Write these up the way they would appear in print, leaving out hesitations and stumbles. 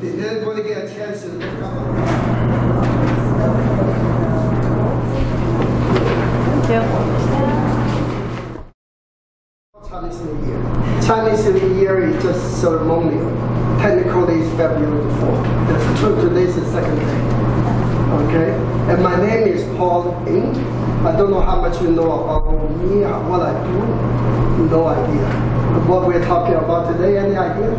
They're going to get a chance to look up. Thank you. Chinese New Year. Chinese New Year is just ceremonial. Technically, it's February the 4th. That's true. Today's the second day. Okay? And my name is Paul Ng. I don't know how much you know about me, what I do. No idea. What we're talking about today, any idea?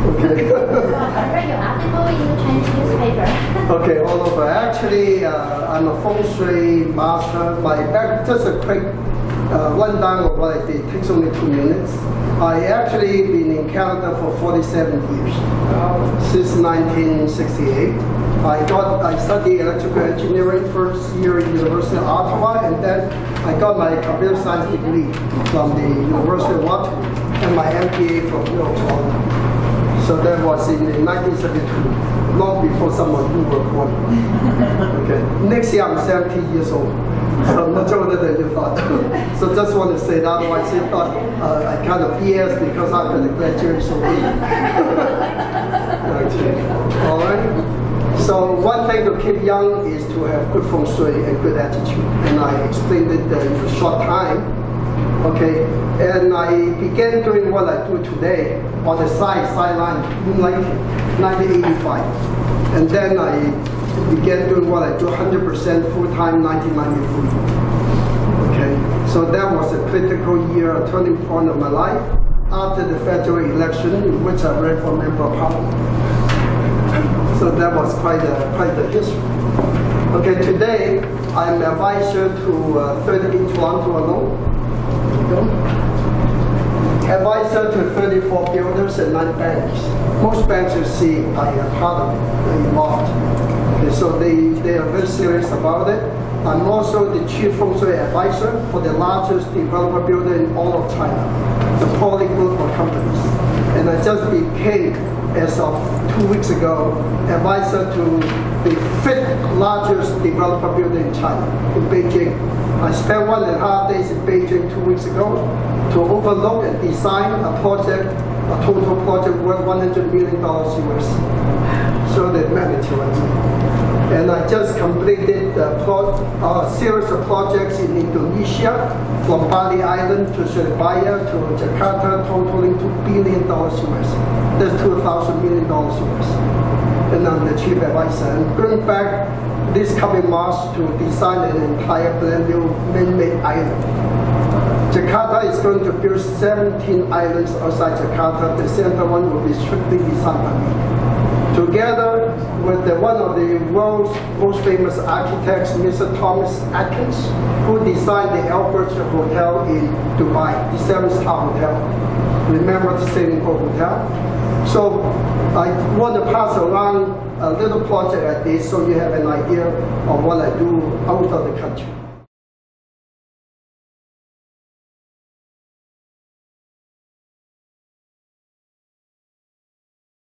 Okay. I read your article in the Chinese newspaper. Okay, all over. Actually, I'm a Feng Shui master. Just a quick rundown of what I did. It takes only 2 minutes. I actually been in Canada for 47 years, since 1968. I studied electrical engineering first year in University of Ottawa, and then I got my computer science degree from the University of Ottawa, and my MBA from Toronto. So that was in 1972, long before some of you were born. Okay. Next year I'm 70 years old, so I'm much older than you thought. So just want to say that, otherwise you thought I kind of BS because I'm going to graduate so late. Okay. All right. So one thing to keep young is to have good feng shui and good attitude, and I explained it in a short time. Okay, and I began doing what I do today on the sideline in 1985, and then I began doing what I do 100% full-time 1993. Okay, so that was a critical year, a turning point of my life after the federal election, in which I ran for member of parliament. So that was quite a history. Okay, today I'm advisor to 30 in Toronto alone. Advisor to 34 builders and 9 banks. Most banks you see are part of it, they're involved. Okay, so they are very serious about it. I'm also the chief feng shui advisor for the largest developer builder in all of China, the Poly Group of companies. And I just became, as of 2 weeks ago, advisor to the 5th largest developer builder in China, in Beijing. I spent 1.5 days in Beijing 2 weeks ago to overlook and design a project, a total project worth $100 million US. So the magnitude. And I just completed a series of projects in Indonesia, from Bali Island to Surabaya to Jakarta, totaling $2 billion US. That's $2,000 million US. And I'm the chief advisor. And going back this coming March to design an entire brand new man-made island. Jakarta is going to build 17 islands outside Jakarta. The center one will be strictly designed by me. Together with one of the world's most famous architects, Mr. Thomas Atkins, who designed the Albert Hotel in Dubai, the 7-star hotel. Remember the Sailing Boat Hotel? So I want to pass around a little project like this so you have an idea of what I do out of the country.